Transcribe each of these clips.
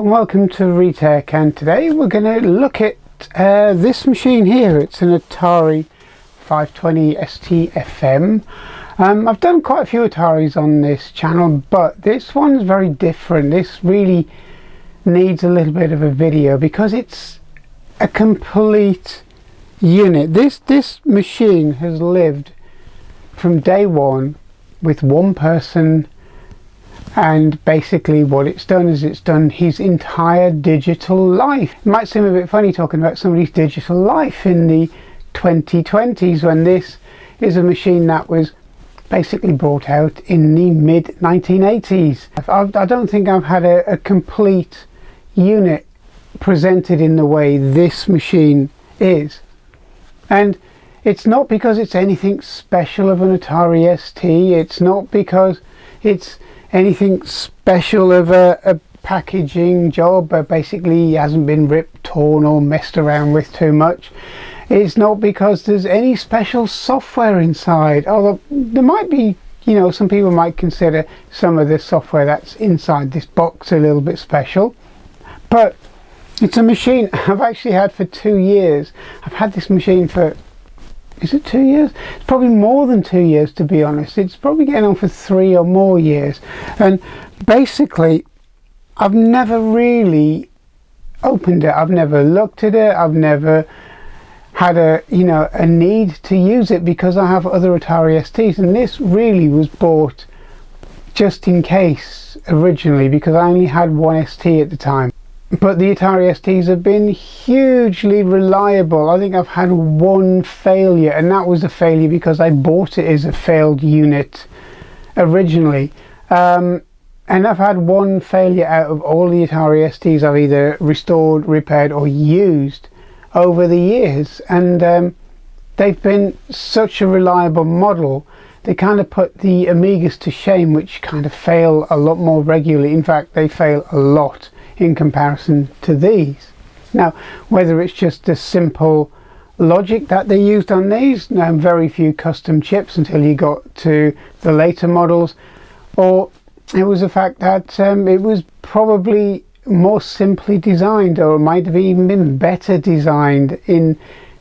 and welcome to Retech, and today we're going to look at this machine here. It's an Atari 520 ST FM. I've done quite a few Ataris on this channel, but this one's very different. This really needs a little bit of a video because it's a complete unit. This machine has lived from day one with one person, and basically what it's done is it's done his entire digital life. It might seem a bit funny talking about somebody's digital life in the 2020s when this is a machine that was basically brought out in the mid 1980s. I don't think I've had a complete unit presented in the way this machine is, and it's not because it's anything special of an Atari ST. It's not because it's anything special of a packaging job, basically hasn't been ripped, torn or messed around with too much. It's not because there's any special software inside, although there might be, you know, some people might consider some of the software that's inside this box a little bit special. But it's a machine I've actually had for 2 years. I've had this machine for, is it 2 years? It's probably more than 2 years, to be honest. It's probably getting on for 3 or more years. And basically, I've never really opened it. I've never looked at it. I've never had a need to use it because I have other Atari STs. And this really was bought just in case originally, because I only had one ST at the time. But the Atari STs have been hugely reliable. I think I've had one failure, and that was a failure because I bought it as a failed unit originally. And I've had one failure out of all the Atari STs I've either restored, repaired or used over the years. And they've been such a reliable model. They kind of put the Amigas to shame, which kind of fail a lot more regularly. In fact, they fail a lot in comparison to these. Now, whether it's just the simple logic that they used on these, very few custom chips until you got to the later models, or it was the fact that it was probably more simply designed, or it might have even been better designed in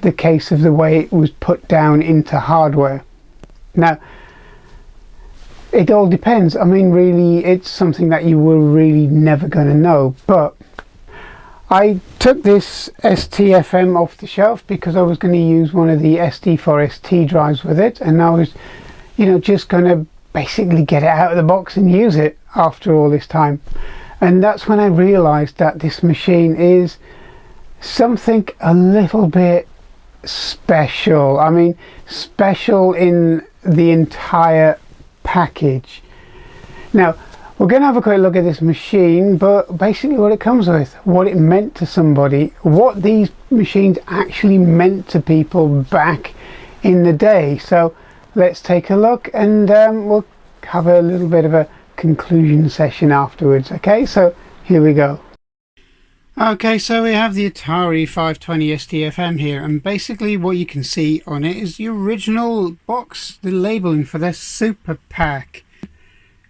the case of the way it was put down into hardware. Now, it all depends. I mean, really, it's something that you were really never going to know. But I took this STFM off the shelf because I was going to use one of the SD4ST drives with it, and I was, just going to basically get it out of the box and use it after all this time. And that's when I realized that this machine is something a little bit special. I mean, special in the entire package. Now, we're going to have a quick look at this machine, but basically what it comes with, what it meant to somebody, what these machines actually meant to people back in the day. So let's take a look, and we'll have a little bit of a conclusion session afterwards. Okay, so here we go. Okay, so we have the Atari 520 ST-FM here, and basically what you can see on it is the original box, the labeling for their Super Pack.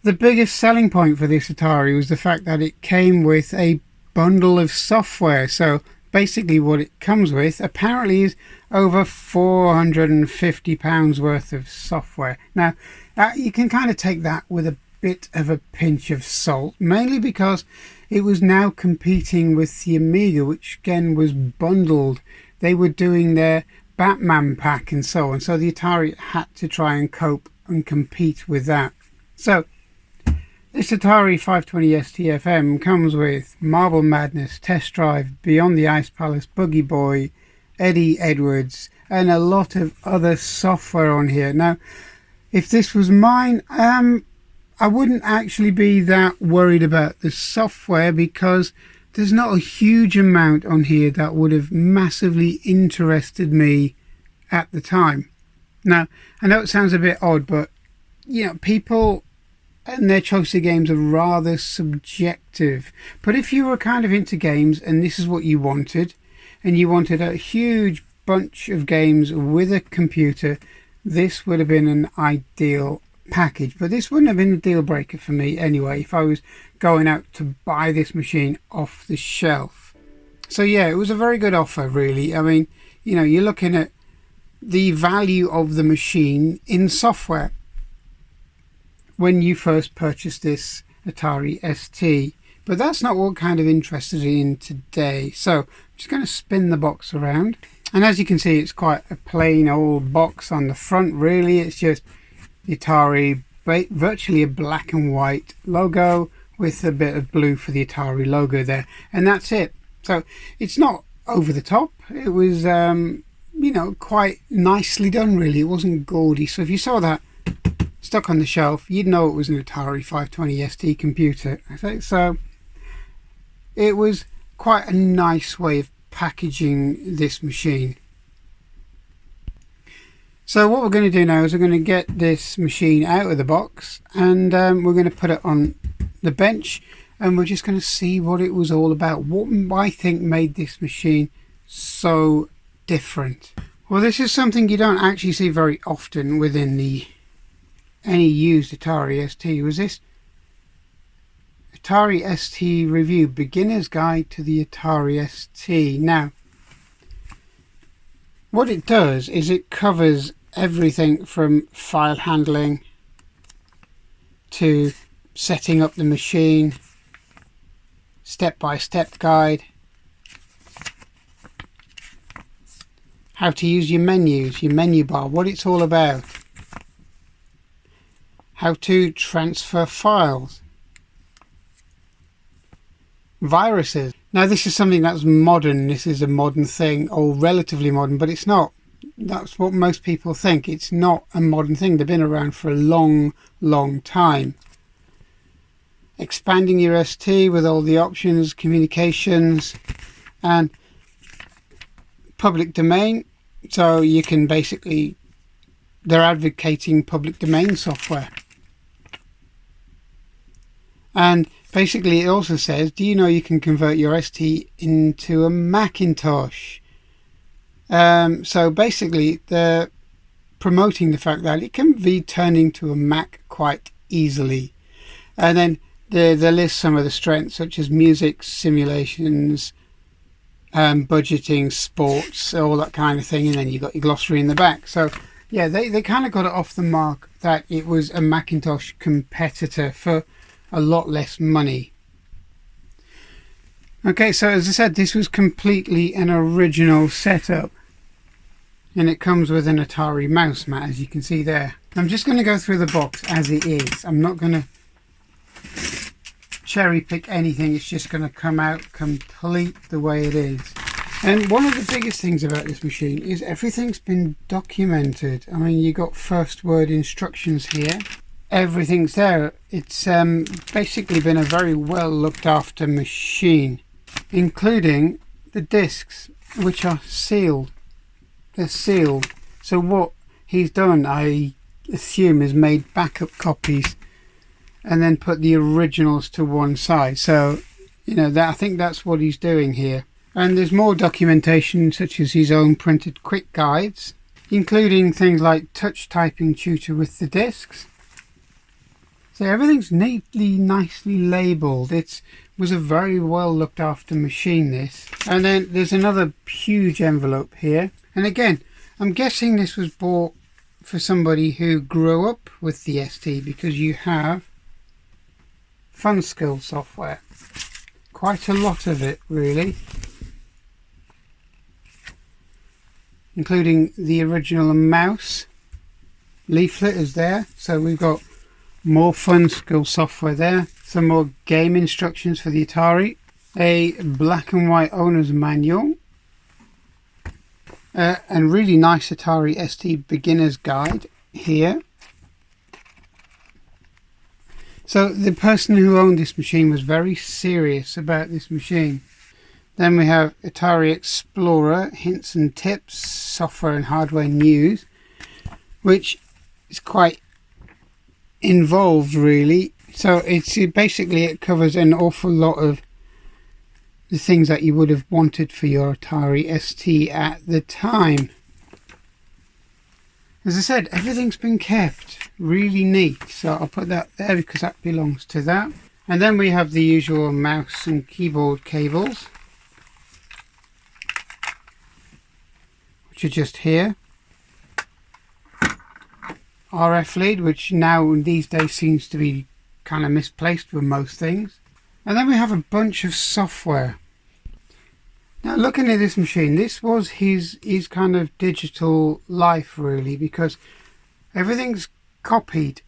The biggest selling point for this Atari was the fact that it came with a bundle of software. So basically what it comes with apparently is over £450 worth of software. Now, you can kind of take that with a bit of a pinch of salt, mainly because it was now competing with the Amiga, which again was bundled. They were doing their Batman pack and so on, so the Atari had to try and cope and compete with that. So this Atari 520 ST-FM comes with Marble Madness, Test Drive, Beyond the Ice Palace, Boogie Boy, Eddie Edwards, and a lot of other software on here. Now, if this was mine, I wouldn't actually be that worried about the software because there's not a huge amount on here that would have massively interested me at the time. Now, I know it sounds a bit odd, but people and their choice of games are rather subjective. But if you were kind of into games and this is what you wanted, and you wanted a huge bunch of games with a computer, this would have been an ideal package, but this wouldn't have been a deal breaker for me anyway if I was going out to buy this machine off the shelf. So yeah, it was a very good offer, really. I mean, you know, you're looking at the value of the machine in software when you first purchased this Atari ST, but that's not what we're kind of interested in today. So I'm just going to spin the box around, and as you can see, it's quite a plain old box on the front. Really, it's just the Atari, virtually a black and white logo with a bit of blue for the Atari logo there, and that's it. So it's not over the top. It was you know, quite nicely done, really. It wasn't gaudy, so if you saw that stuck on the shelf, you'd know it was an Atari 520 ST computer. I think so. It was quite a nice way of packaging this machine. So what we're going to do now is we're going to get this machine out of the box, and we're going to put it on the bench, and we're just going to see what it was all about. What I think made this machine so different. Well, this is something you don't actually see very often within any used Atari ST. Was this Atari ST review, beginner's guide to the Atari ST. Now, what it does is it covers everything from file handling to setting up the machine, step-by-step guide, how to use your menus, your menu bar, what it's all about, how to transfer files, viruses. Now this is something that's modern, this is a modern thing, or relatively modern, but it's not. That's what most people think. It's not a modern thing. They've been around for a long time. Expanding your ST with all the options, communications, and public domain. So you can basically, they're advocating public domain software. And basically it also says, do you know you can convert your ST into a Macintosh? So basically they're promoting the fact that it can be turned into a Mac quite easily. And then they list some of the strengths, such as music, simulations, budgeting, sports, all that kind of thing, and then you got your glossary in the back. So yeah, they kind of got it off the mark that it was a Macintosh competitor for a lot less money. Okay, so as I said, this was completely an original setup, and it comes with an Atari mouse mat, as you can see there. I'm just going to go through the box as it is. I'm not going to cherry pick anything. It's just going to come out complete the way it is. And one of the biggest things about this machine is everything's been documented. I mean, you got first word instructions here. Everything's there. It's basically been a very well looked after machine, including the discs, which are sealed. They're sealed. So what he's done, I assume, is made backup copies and then put the originals to one side. So, you know, that I think that's what he's doing here. And there's more documentation, such as his own printed quick guides, including things like touch typing tutor with the discs. So everything's neatly, nicely labelled. It was a very well looked after machine, this. And then there's another huge envelope here. And again, I'm guessing this was bought for somebody who grew up with the ST, because you have fun skill software. Quite a lot of it, really. Including the original mouse. Leaflet is there. So we've got more fun skill software there. Some more game instructions for the Atari. A black and white owner's manual. And really nice Atari ST beginner's guide here. So the person who owned this machine was very serious about this machine. Then we have Atari Explorer, hints and tips, software and hardware news, which is quite involved, really. So basically it covers an awful lot of the things that you would have wanted for your Atari ST at the time. As I said, everything's been kept really neat, so I'll put that there because that belongs to that. And then we have the usual mouse and keyboard cables, which are just here. RF lead, which now these days seems to be kind of misplaced with most things. And then we have a bunch of software. Now looking at this machine, this was his kind of digital life really, because everything's copied,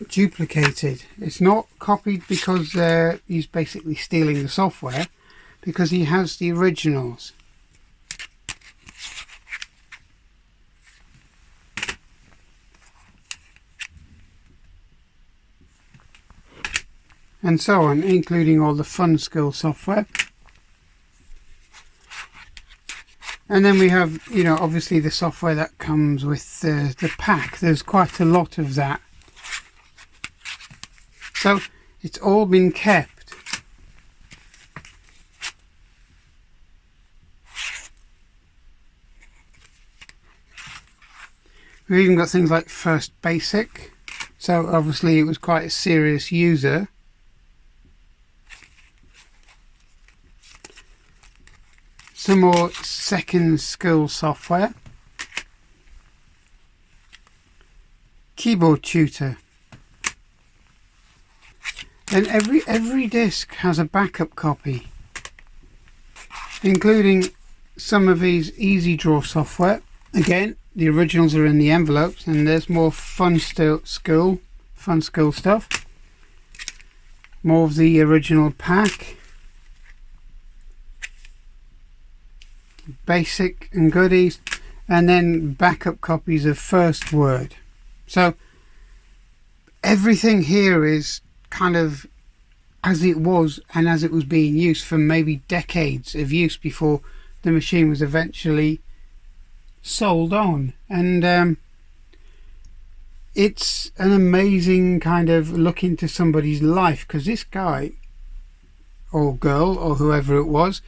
duplicated. It's not copied because he's basically stealing the software, because he has the originals. And so on, including all the fun skill software. And then we have, you know, obviously the software that comes with the pack. There's quite a lot of that. So it's all been kept. We've even got things like First Basic. So obviously it was quite a serious user. Some more second skill software. Keyboard tutor. Then every disc has a backup copy, including some of these easy draw software. Again, the originals are in the envelopes, and there's more fun skill stuff. More of the original pack. Basic and goodies, and then backup copies of First Word. So everything here is kind of as it was and as it was being used for maybe decades of use before the machine was eventually sold on. And it's an amazing kind of look into somebody's life, because this guy or girl or whoever it was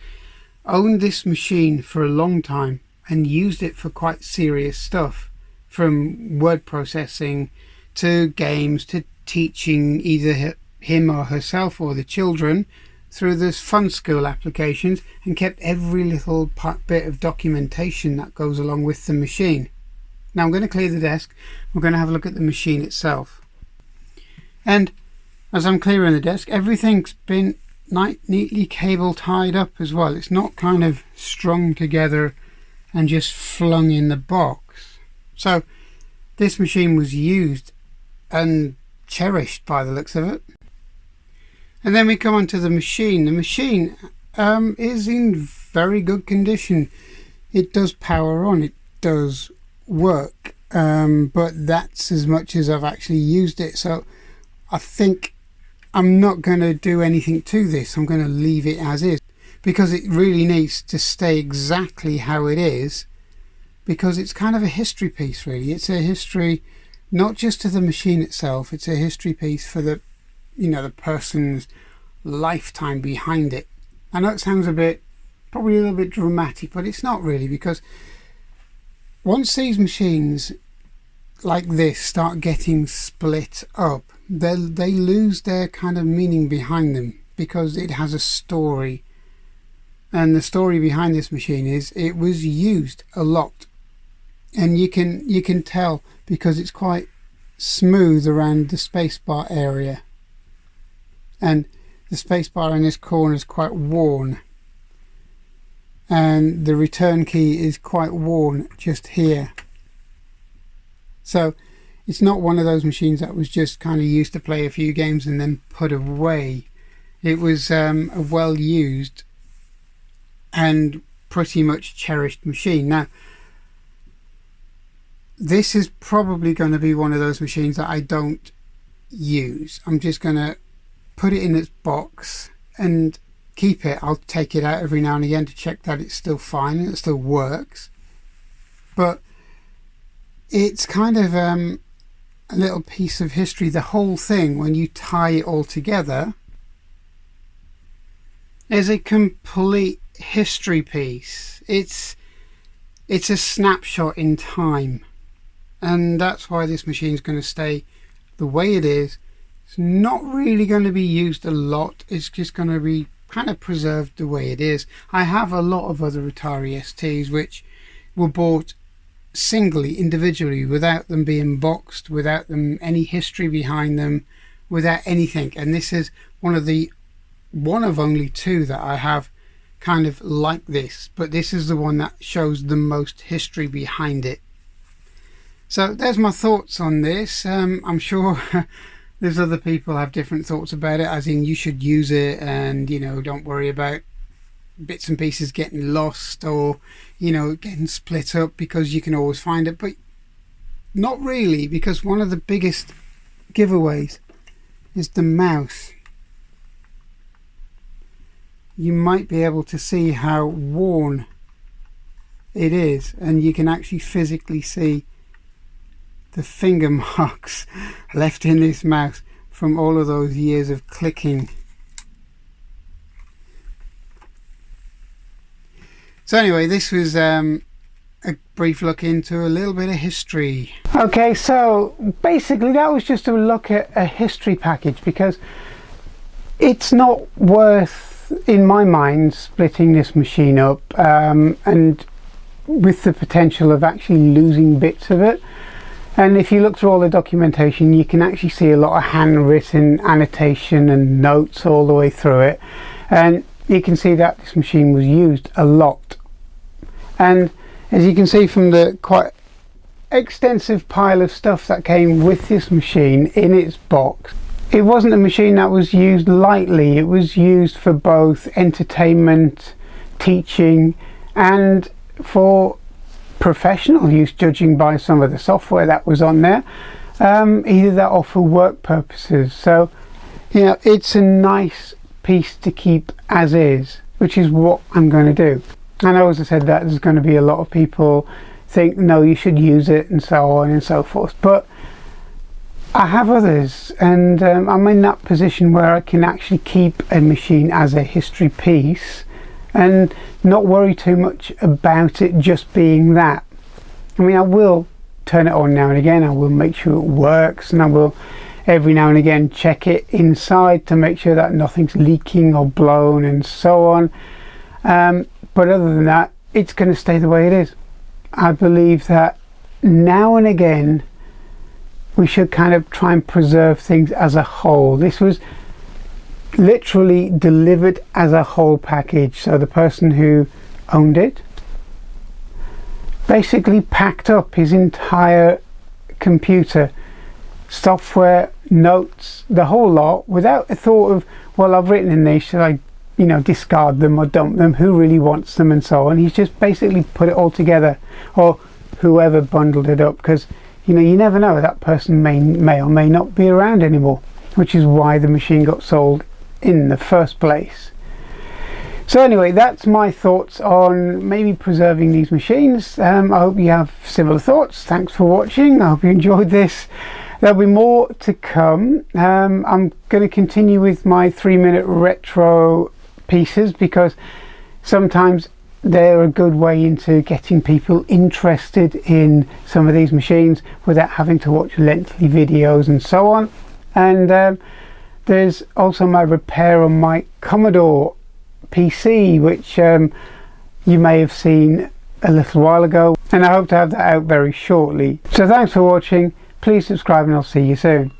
owned this machine for a long time and used it for quite serious stuff, from word processing to games to teaching either him or herself or the children through this fun skill applications, and kept every little bit of documentation that goes along with the machine. Now I'm going to clear the desk. We're going to have a look at the machine itself. And as I'm clearing the desk, everything's been neatly cable tied up as well. It's not kind of strung together and just flung in the box. So this machine was used and cherished by the looks of it. And then we come on to the machine. The machine is in very good condition. It does power on, it does work, but that's as much as I've actually used it. So I think I'm not going to do anything to this. I'm going to leave it as is, because it really needs to stay exactly how it is, because it's kind of a history piece really. It's a history not just to the machine itself, it's a history piece for the, you know, the person's lifetime behind it. I know it sounds probably a little bit dramatic, but it's not really, because once these machines like this start getting split up, they lose their kind of meaning behind them, because it has a story. And the story behind this machine is it was used a lot, and you can tell because it's quite smooth around the spacebar area, and the spacebar in this corner is quite worn, and the return key is quite worn just here. So it's not one of those machines that was just kind of used to play a few games and then put away. It was a well used and pretty much cherished machine. Now this is probably going to be one of those machines that I don't use. I'm just going to put it in its box and keep it. I'll take it out every now and again to check that it's still fine and it still works. But it's kind of a little piece of history. The whole thing, when you tie it all together, is a complete history piece. It's a snapshot in time. and that's why this machine is going to stay the way it is. It's not really going to be used a lot. It's just going to be kind of preserved the way it is. I have a lot of other Atari STs which were bought singly, individually, without them being boxed, without them any history behind them, without anything. And this is one of only two that I have kind of like this, but this is the one that shows the most history behind it. So there's my thoughts on this. I'm sure there's other people have different thoughts about it, as in you should use it and, you know, don't worry about bits and pieces getting lost or, you know, getting split up, because you can always find it. But not really, because one of the biggest giveaways is the mouse. You might be able to see how worn it is, and you can actually physically see the finger marks left in this mouse from all of those years of clicking. So anyway, this was a brief look into a little bit of history. Okay, so basically that was just a look at a history package, because it's not worth, in my mind, splitting this machine up and with the potential of actually losing bits of it. And if you look through all the documentation, you can actually see a lot of handwritten annotation and notes all the way through it, and you can see that this machine was used a lot. And as you can see from the quite extensive pile of stuff that came with this machine in its box, it wasn't a machine that was used lightly. It was used for both entertainment, teaching, and for professional use, judging by some of the software that was on there, either that or for work purposes. So, you know, it's a nice piece to keep as is, which is what I'm going to do. I know, as I said, that there's going to be a lot of people think, no, you should use it and so on and so forth, but I have others, and I'm in that position where I can actually keep a machine as a history piece and not worry too much about it just being that. I mean, I will turn it on now and again, I will make sure it works, and I will every now and again check it inside to make sure that nothing's leaking or blown and so on. But other than that, it's going to stay the way it is. I believe that now and again we should kind of try and preserve things as a whole. This was literally delivered as a whole package, so the person who owned it basically packed up his entire computer, software, notes, the whole lot, without a thought of, well, I've written in these, should I, you know, discard them or dump them, who really wants them, and so on. He's just basically put it all together, or whoever bundled it up, because, you know, you never know, that person may or may not be around anymore, which is why the machine got sold in the first place. So anyway, that's my thoughts on maybe preserving these machines. I hope you have similar thoughts. Thanks for watching. I hope you enjoyed this. There'll be more to come. I'm going to continue with my 3-minute retro pieces, because sometimes they're a good way into getting people interested in some of these machines without having to watch lengthy videos and so on. And there's also my repair on my Commodore PC, which you may have seen a little while ago, and I hope to have that out very shortly. So thanks for watching. Please subscribe, and I'll see you soon.